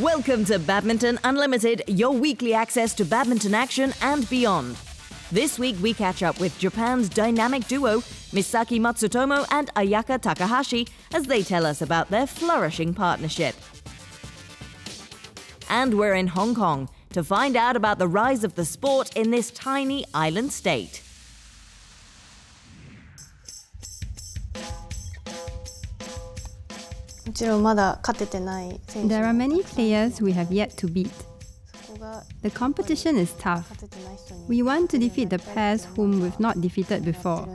Welcome to Badminton Unlimited, your weekly access to badminton action and beyond. This week we catch up with Japan's dynamic duo, Misaki Matsutomo and Ayaka Takahashi, as they tell us about their flourishing partnership. And we're in Hong Kong to find out about the rise of the sport in this tiny island state. There are many players we have yet to beat. The competition is tough. We want to defeat the pairs whom we've not defeated before.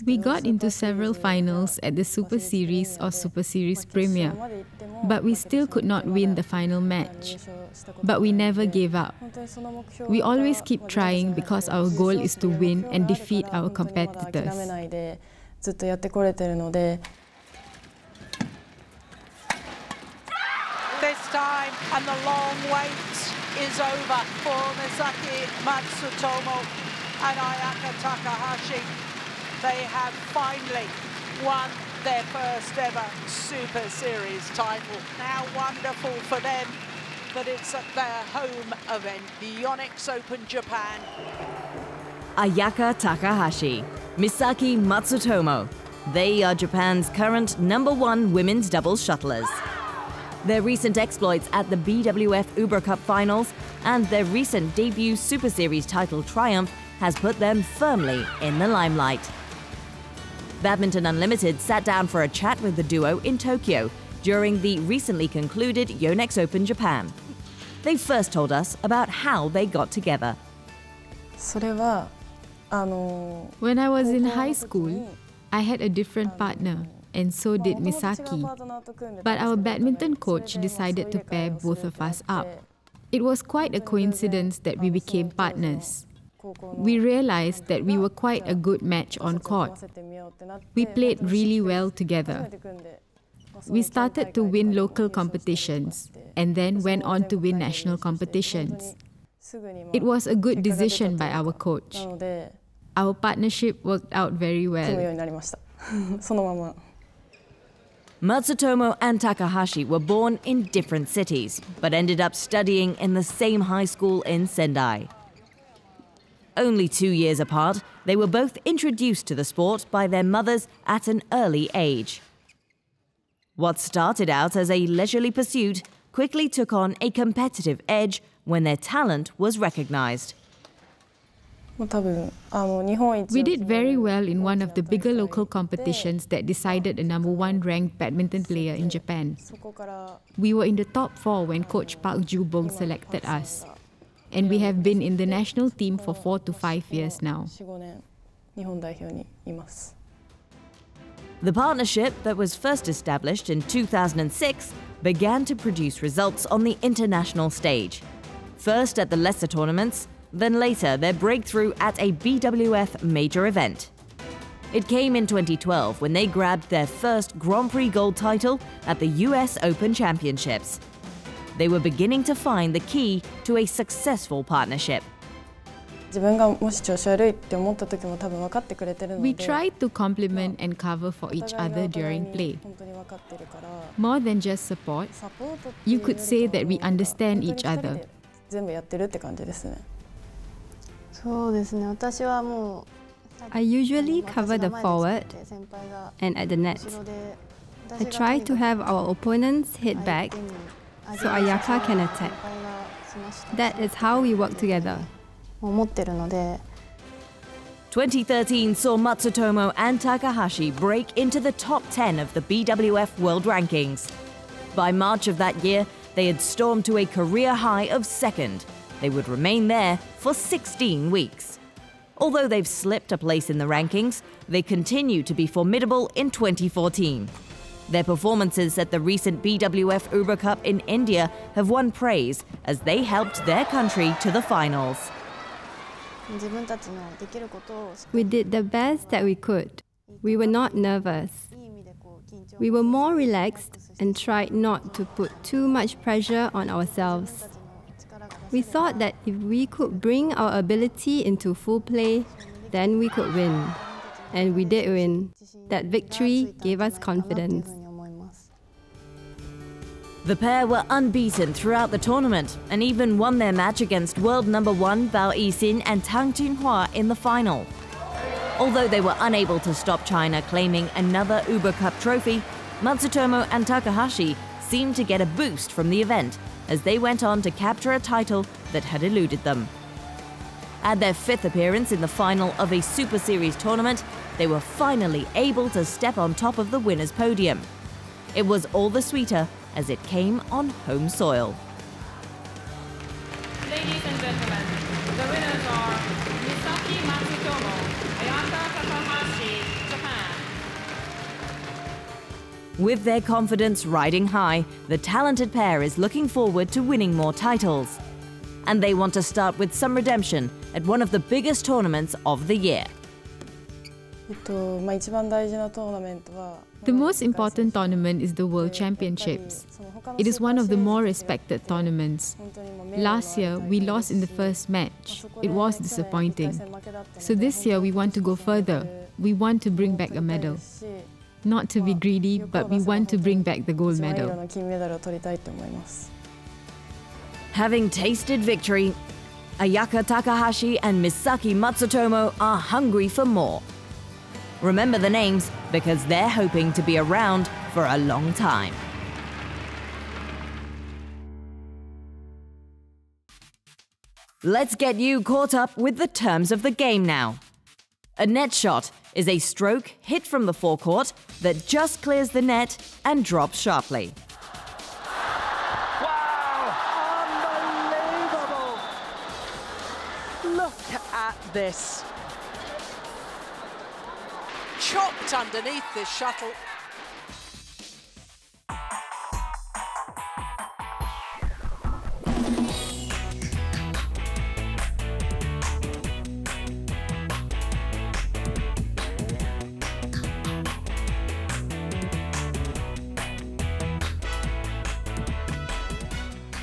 We got into several finals at the Super Series or Super Series Premier, but we still could not win the final match. But we never gave up. We always keep trying because our goal is to win and defeat our competitors. This time, and the long wait is over for Misaki Matsutomo and Ayaka Takahashi. They have finally won their first ever Super Series title. How wonderful for them that it's at their home event, the Onyx Open Japan. Ayaka Takahashi, Misaki Matsutomo. They are Japan's current #1 women's doubles shuttlers. Their recent exploits at the BWF Uber Cup finals and their recent debut Super Series title triumph has put them firmly in the limelight. Badminton Unlimited sat down for a chat with the duo in Tokyo during the recently concluded Yonex Open Japan. They first told us about how they got together. When I was in high school, I had a different partner, and so did Misaki. But our badminton coach decided to pair both of us up. It was quite a coincidence that we became partners. We realized that we were quite a good match on court. We played really well together. We started to win local competitions and then went on to win national competitions. It was a good decision by our coach. Our partnership worked out very well. Matsutomo and Takahashi were born in different cities, but ended up studying in the same high school in Sendai. Only 2 years apart, they were both introduced to the sport by their mothers at an early age. What started out as a leisurely pursuit quickly took on a competitive edge when their talent was recognized. We did very well in one of the bigger local competitions that decided a #1 ranked badminton player in Japan. We were in the top 4 when Coach Park Ju-bong selected us. And we have been in the national team for 4 to 5 years now. The partnership that was first established in 2006 began to produce results on the international stage. First at the lesser tournaments, then later their breakthrough at a BWF major event. It came in 2012 when they grabbed their first Grand Prix gold title at the US Open Championships. They were beginning to find the key to a successful partnership. We tried to complement and cover for each other during play. More than just support, you could say that we understand each other. I usually cover the forward and at the net. I try to have our opponents hit back so Ayaka can attack. That is how we work together. 2013 saw Matsutomo and Takahashi break into the top 10 of the BWF World Rankings. By March of that year, they had stormed to a career high of 2nd. They would remain there for 16 weeks. Although they've slipped a place in the rankings, they continue to be formidable in 2014. Their performances at the recent BWF Uber Cup in India have won praise as they helped their country to the finals. We did the best that we could. We were not nervous. We were more relaxed and tried not to put too much pressure on ourselves. We thought that if we could bring our ability into full play, then we could win. And we did win. That victory gave us confidence. The pair were unbeaten throughout the tournament and even won their match against world number 1 Bao Yixin and Tang Junhua in the final. Although they were unable to stop China claiming another Uber Cup trophy, Matsutomo and Takahashi seemed to get a boost from the event as they went on to capture a title that had eluded them. At their 5th appearance in the final of a Super Series tournament, they were finally able to step on top of the winners' podium. It was all the sweeter as it came on home soil. Ladies and gentlemen, the winners are Misaki Matsutomo, Ayaka Takahashi, Japan. With their confidence riding high, the talented pair is looking forward to winning more titles. And they want to start with some redemption at one of the biggest tournaments of the year. The most important tournament is the World Championships. It is one of the more respected tournaments. Last year, we lost in the first match. It was disappointing. So this year, we want to go further. We want to bring back a medal. Not to be greedy, but we want to bring back the gold medal. Having tasted victory, Ayaka Takahashi and Misaki Matsutomo are hungry for more. Remember the names because they're hoping to be around for a long time. Let's get you caught up with the terms of the game now. A net shot is a stroke hit from the forecourt that just clears the net and drops sharply. Wow! Unbelievable! Look at this. Chopped underneath this shuttle.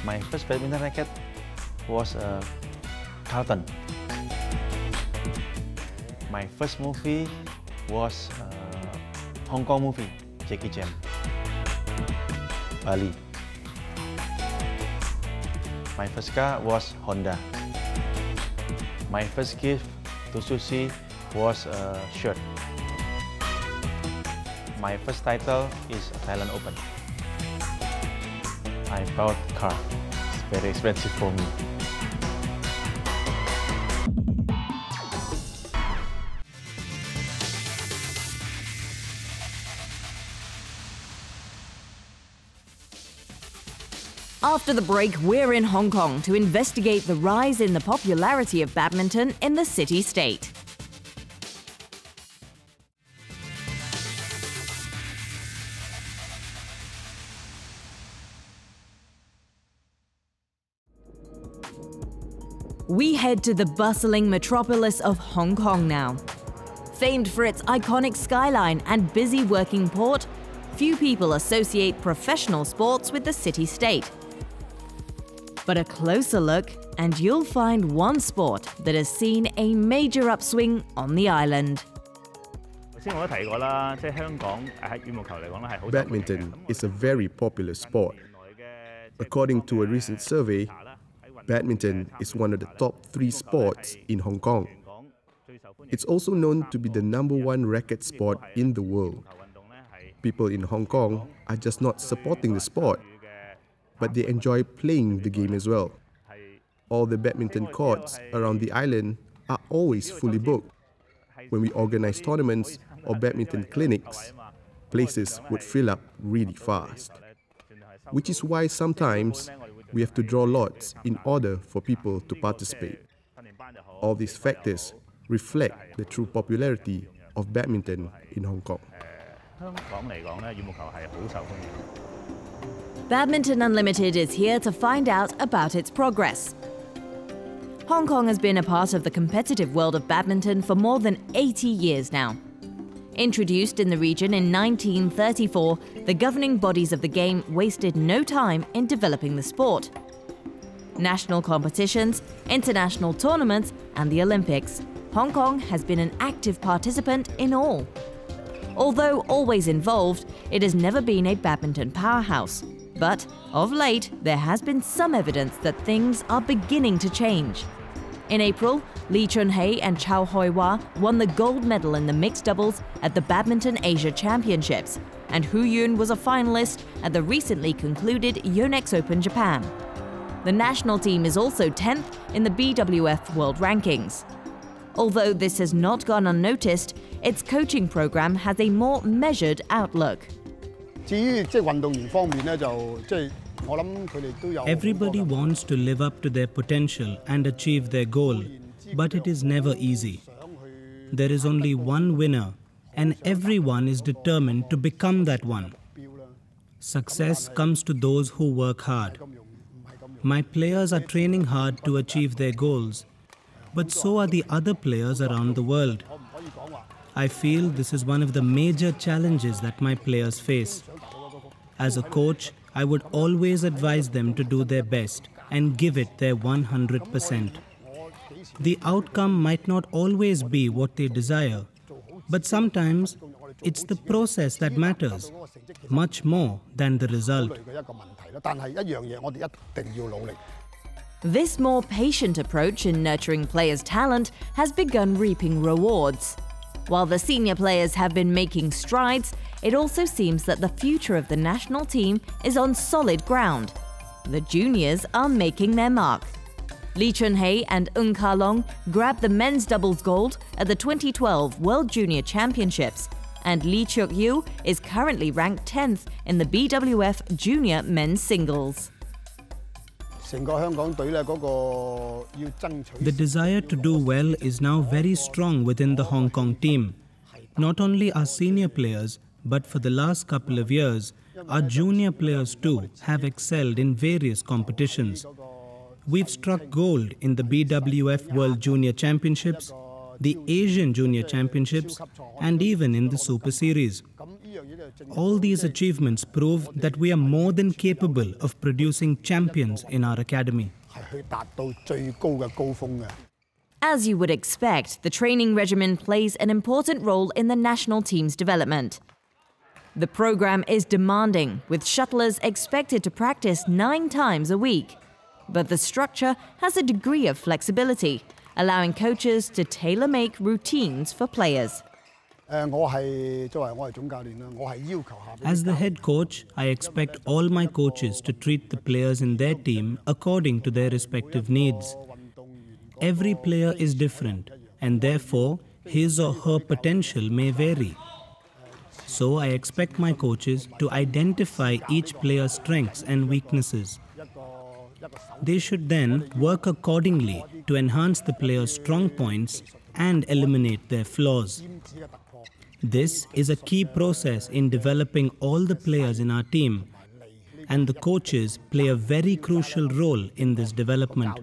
My first badminton racket was Carlton. My first movie was Hong Kong movie, Jackie Chan. Bali. My first car was Honda. My first gift to Sushi was a shirt. My first title is Thailand Open. I bought a car. It's very expensive for me. After the break, we're in Hong Kong to investigate the rise in the popularity of badminton in the city-state. We head to the bustling metropolis of Hong Kong now. Famed for its iconic skyline and busy working port, few people associate professional sports with the city-state. But a closer look, and you'll find one sport that has seen a major upswing on the island. Badminton is a very popular sport. According to a recent survey, badminton is one of the top 3 sports in Hong Kong. It's also known to be the #1 racket sport in the world. People in Hong Kong are just not supporting the sport, but they enjoy playing the game as well. All the badminton courts around the island are always fully booked. When we organize tournaments or badminton clinics, places would fill up really fast. Which is why sometimes we have to draw lots in order for people to participate. All these factors reflect the true popularity of badminton in Hong Kong. Badminton Unlimited is here to find out about its progress. Hong Kong has been a part of the competitive world of badminton for more than 80 years now. Introduced in the region in 1934, the governing bodies of the game wasted no time in developing the sport. National competitions, international tournaments, and the Olympics, Hong Kong has been an active participant in all. Although always involved, it has never been a badminton powerhouse. But of late, there has been some evidence that things are beginning to change. In April, Lee Chun-hei and Chow Hoi-wah won the gold medal in the mixed doubles at the Badminton Asia Championships, and Hu Yun was a finalist at the recently concluded Yonex Open Japan. The national team is also 10th in the BWF World Rankings. Although this has not gone unnoticed, its coaching program has a more measured outlook. Everybody wants to live up to their potential and achieve their goal, but it is never easy. There is only one winner, and everyone is determined to become that one. Success comes to those who work hard. My players are training hard to achieve their goals, but so are the other players around the world. I feel this is one of the major challenges that my players face. As a coach, I would always advise them to do their best and give it their 100%. The outcome might not always be what they desire, but sometimes it's the process that matters, much more than the result. This more patient approach in nurturing players' talent has begun reaping rewards. While the senior players have been making strides, it also seems that the future of the national team is on solid ground. The juniors are making their mark. Lee Chun-hei and Ng Ka Long grabbed the men's doubles gold at the 2012 World Junior Championships, and Lee Chuk-yu is currently ranked 10th in the BWF Junior Men's Singles. The desire to do well is now very strong within the Hong Kong team. Not only our senior players, but for the last couple of years, our junior players too have excelled in various competitions. We've struck gold in the BWF World Junior Championships, the Asian Junior Championships, and even in the Super Series. All these achievements prove that we are more than capable of producing champions in our academy. As you would expect, the training regimen plays an important role in the national team's development. The program is demanding, with shuttlers expected to practice 9 times a week. But the structure has a degree of flexibility, allowing coaches to tailor-make routines for players. As the head coach, I expect all my coaches to treat the players in their team according to their respective needs. Every player is different, and therefore his or her potential may vary. So I expect my coaches to identify each player's strengths and weaknesses. They should then work accordingly to enhance the player's strong points and eliminate their flaws. This is a key process in developing all the players in our team, and the coaches play a very crucial role in this development.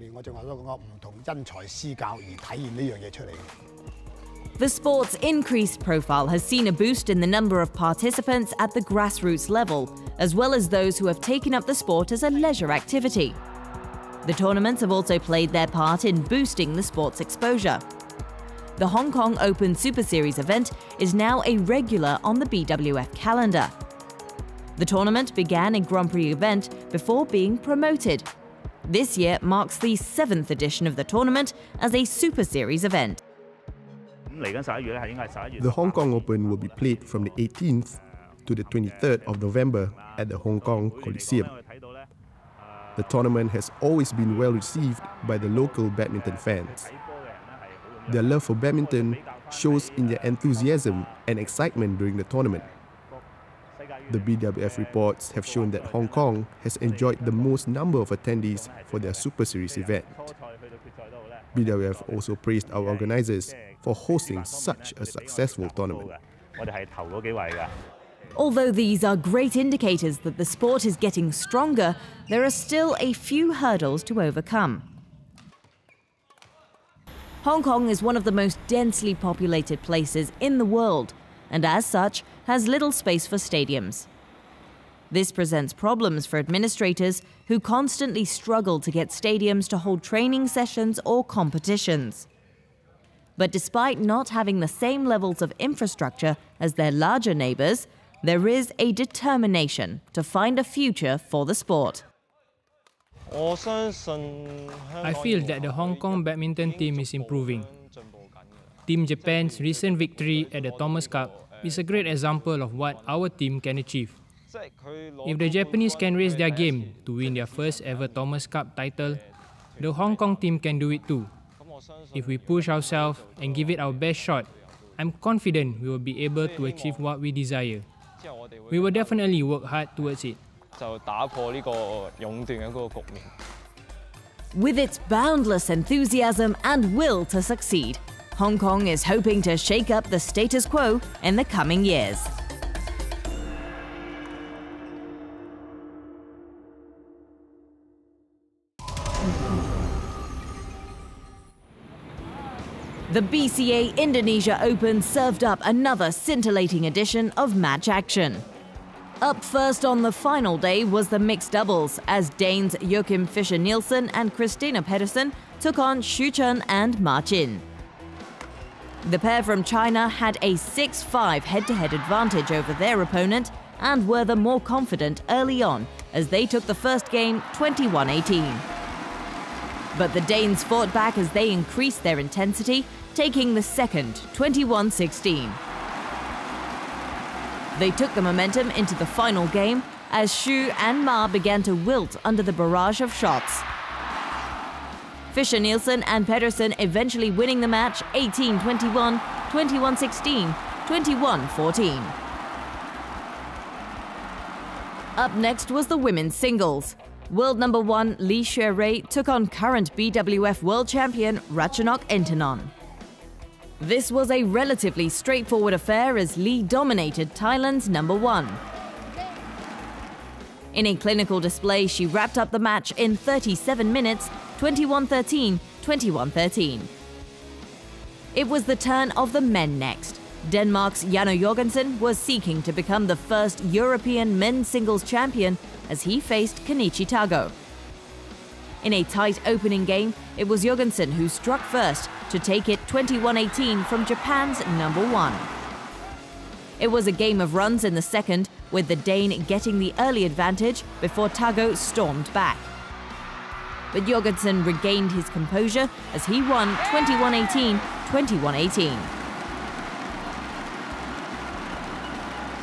The sport's increased profile has seen a boost in the number of participants at the grassroots level, as well as those who have taken up the sport as a leisure activity. The tournaments have also played their part in boosting the sport's exposure. The Hong Kong Open Superseries event is now a regular on the BWF calendar. The tournament began a Grand Prix event before being promoted. This year marks the 7th edition of the tournament as a Super Series event. The Hong Kong Open will be played from the 18th to the 23rd of November at the Hong Kong Coliseum. The tournament has always been well received by the local badminton fans. Their love for badminton shows in their enthusiasm and excitement during the tournament. The BWF reports have shown that Hong Kong has enjoyed the most number of attendees for their Super Series event. BWF also praised our organizers for hosting such a successful tournament. Although these are great indicators that the sport is getting stronger, there are still a few hurdles to overcome. Hong Kong is one of the most densely populated places in the world, and as such has little space for stadiums. This presents problems for administrators who constantly struggle to get stadiums to hold training sessions or competitions. But despite not having the same levels of infrastructure as their larger neighbors, there is a determination to find a future for the sport. I feel that the Hong Kong badminton team is improving. Team Japan's recent victory at the Thomas Cup is a great example of what our team can achieve. If the Japanese can raise their game to win their first ever Thomas Cup title, the Hong Kong team can do it too. If we push ourselves and give it our best shot, I'm confident we will be able to achieve what we desire. We will definitely work hard towards it. With its boundless enthusiasm and will to succeed, Hong Kong is hoping to shake up the status quo in the coming years. The BCA Indonesia Open served up another scintillating edition of match action. Up first on the final day was the mixed doubles, as Danes Joachim Fischer-Nielsen and Christina Pedersen took on Xu Chen and Ma Jin. The pair from China had a 6-5 head-to-head advantage over their opponent and were the more confident early on as they took the first game 21-18. But the Danes fought back as they increased their intensity, taking the second 21-16. They took the momentum into the final game as Xu and Ma began to wilt under the barrage of shots. Fischer-Nielsen and Pedersen eventually winning the match 18-21, 21-16, 21-14. Up next was the women's singles. World number 1 Lee Xue-Rui took on current BWF World Champion Ratchanok Intanon. This was a relatively straightforward affair as Lee dominated Thailand's number 1. In a clinical display, she wrapped up the match in 37 minutes, 21-13, 21-13. It was the turn of the men next. Denmark's Janne Jorgensen was seeking to become the first European men's singles champion as he faced Kenichi Tago. In a tight opening game, it was Jorgensen who struck first to take it 21-18 from Japan's number 1. It was a game of runs in the second, with the Dane getting the early advantage before Tago stormed back. But Jorgensen regained his composure as he won 21-18, 21-18.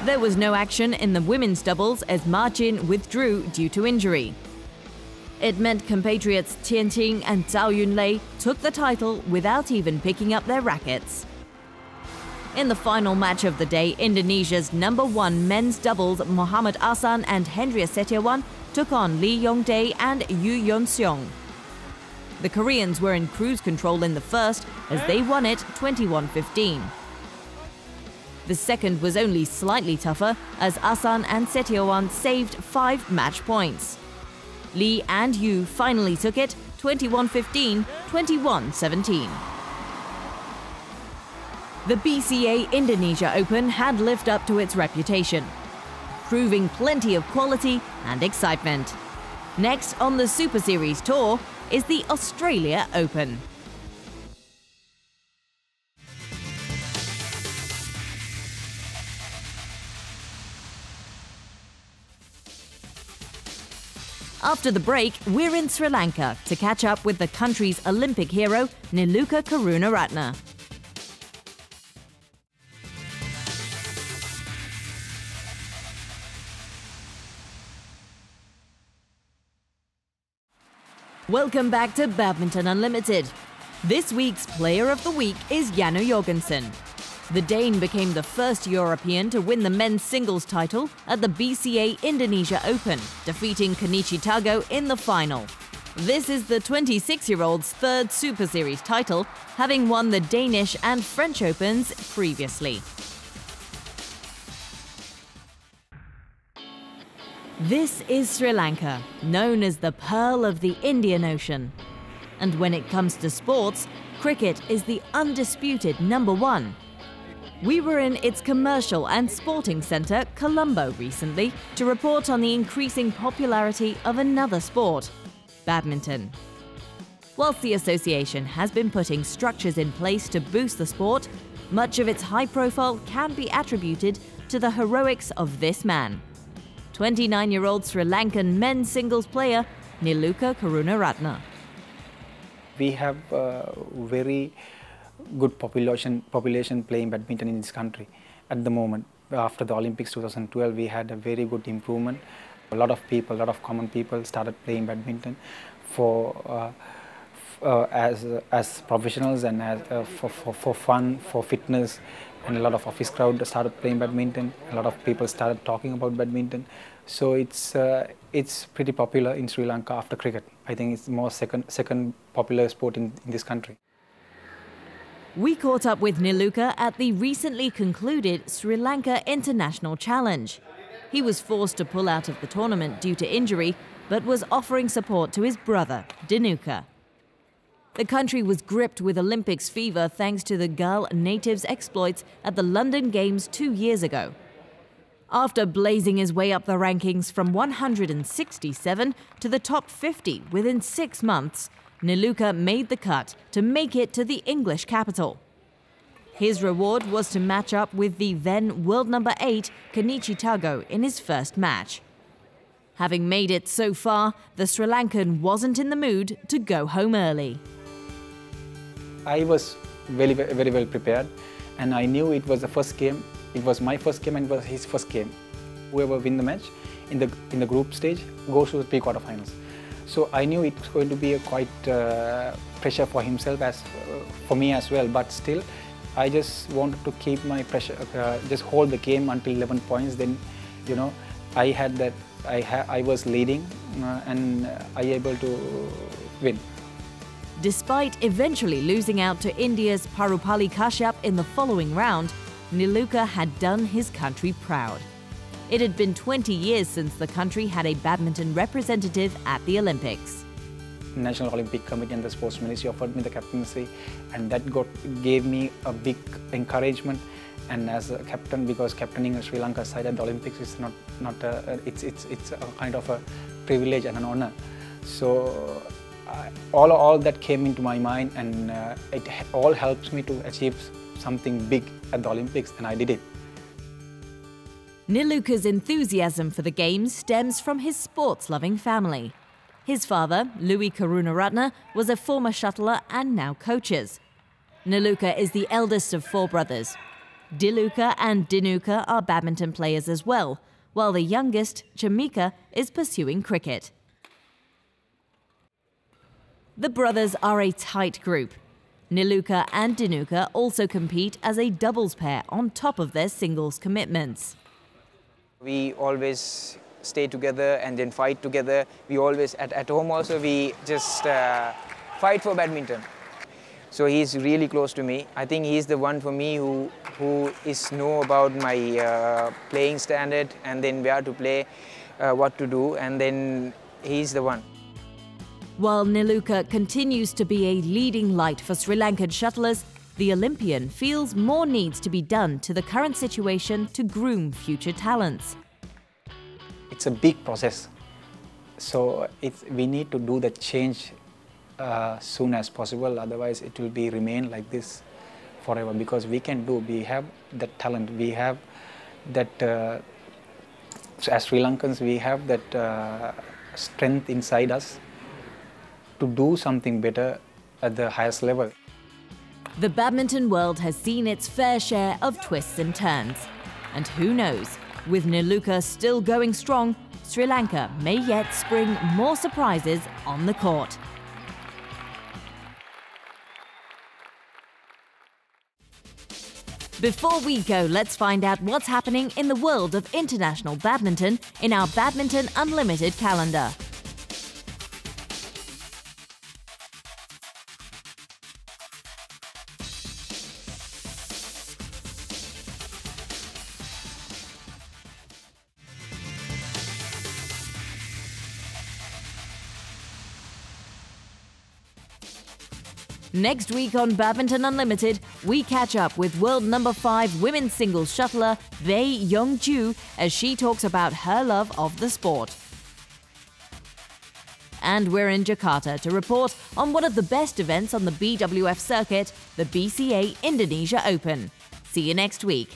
There was no action in the women's doubles as Ma Jin withdrew due to injury. It meant compatriots Tian Qing and Zhao Yunlei took the title without even picking up their rackets. In the final match of the day, Indonesia's number 1 men's doubles Muhammad Ahsan and Hendria Setiawan took on Lee Yong-dae and Yu Yeon-seong. The Koreans were in cruise control in the first as they won it 21-15. The second was only slightly tougher as Ahsan and Setiawan saved 5 match points. Lee and Yu finally took it 21-15, 21-17. The BCA Indonesia Open had lived up to its reputation, proving plenty of quality and excitement. Next on the Super Series tour is the Australia Open. After the break, we're in Sri Lanka to catch up with the country's Olympic hero, Niluka Karunaratne. Welcome back to Badminton Unlimited. This week's Player of the Week is Janne Jorgensen. The Dane became the first European to win the men's singles title at the BCA Indonesia Open, defeating Kenichi Tago in the final. This is the 26-year-old's third Super Series title, having won the Danish and French Opens previously. This is Sri Lanka, known as the Pearl of the Indian Ocean. And when it comes to sports, cricket is the undisputed number 1. We were in its commercial and sporting centre, Colombo, recently to report on the increasing popularity of another sport, badminton. Whilst the association has been putting structures in place to boost the sport, much of its high profile can be attributed to the heroics of this man, 29-year-old Sri Lankan men's singles player Niluka Karunaratne. We have very good population playing badminton in this country at the moment. After the Olympics 2012, we had a very good improvement. A lot of people, a lot of common people started playing badminton as professionals and for fun, for fitness, and a lot of office crowd started playing badminton. A lot of people started talking about badminton. So it's pretty popular in Sri Lanka after cricket. I think it's more second popular sport in this country. We caught up with Niluka at the recently concluded Sri Lanka International Challenge. He was forced to pull out of the tournament due to injury, but was offering support to his brother, Dinuka. The country was gripped with Olympics fever thanks to the Girl native's exploits at the London Games 2 years ago. After blazing his way up the rankings from 167 to the top 50 within 6 months, Niluka made the cut to make it to the English capital. His reward was to match up with the then world number 8 Kenichi Tago in his first match. Having made it so far, the Sri Lankan wasn't in the mood to go home early. I was very well prepared, and I knew it was the first game. It was my first game and it was his first game. Whoever win the match in the group stage goes to the pre-quarterfinals. So I knew it was going to be a quite pressure for himself as for me as well. But still, I just wanted to keep my pressure, just hold the game until 11 points. Then, you know, I had that. I was leading, and I able to win. Despite eventually losing out to India's Parupalli Kashyap in the following round, Niluka had done his country proud. It had been 20 years since the country had a badminton representative at the Olympics. National Olympic Committee and the Sports Ministry offered me the captaincy, and that gave me a big encouragement. And as a captain, because captaining a Sri Lanka side at the Olympics is it's a kind of a privilege and an honor. So all that came into my mind, and it all helps me to achieve something big at the Olympics, and I did it. Niluka's enthusiasm for the Games stems from his sports-loving family. His father, Louis Karunaratne, was a former shuttler and now coaches. Niluka is the eldest of 4 brothers. Diluka and Dinuka are badminton players as well, while the youngest, Chamika, is pursuing cricket. The brothers are a tight group. Niluka and Dinuka also compete as a doubles pair on top of their singles commitments. We always stay together and then fight together. We always, at home also, we just fight for badminton. So he's really close to me. I think he's the one for me who know about my playing standard, and then where to play, what to do, and then he's the one. While Niluka continues to be a leading light for Sri Lankan shuttlers, the Olympian feels more needs to be done to the current situation to groom future talents. It's a big process, so we need to do the change soon as possible. Otherwise, it will remain like this forever. Because we have that talent, we have that. So as Sri Lankans, we have that strength inside us to do something better at the highest level. The badminton world has seen its fair share of twists and turns. And who knows, with Niluka still going strong, Sri Lanka may yet spring more surprises on the court. Before we go, let's find out what's happening in the world of international badminton in our Badminton Unlimited calendar. Next week on Badminton Unlimited, we catch up with world number 5 women's singles shuttler Bae Young-ju as she talks about her love of the sport. And we're in Jakarta to report on one of the best events on the BWF circuit, the BCA Indonesia Open. See you next week.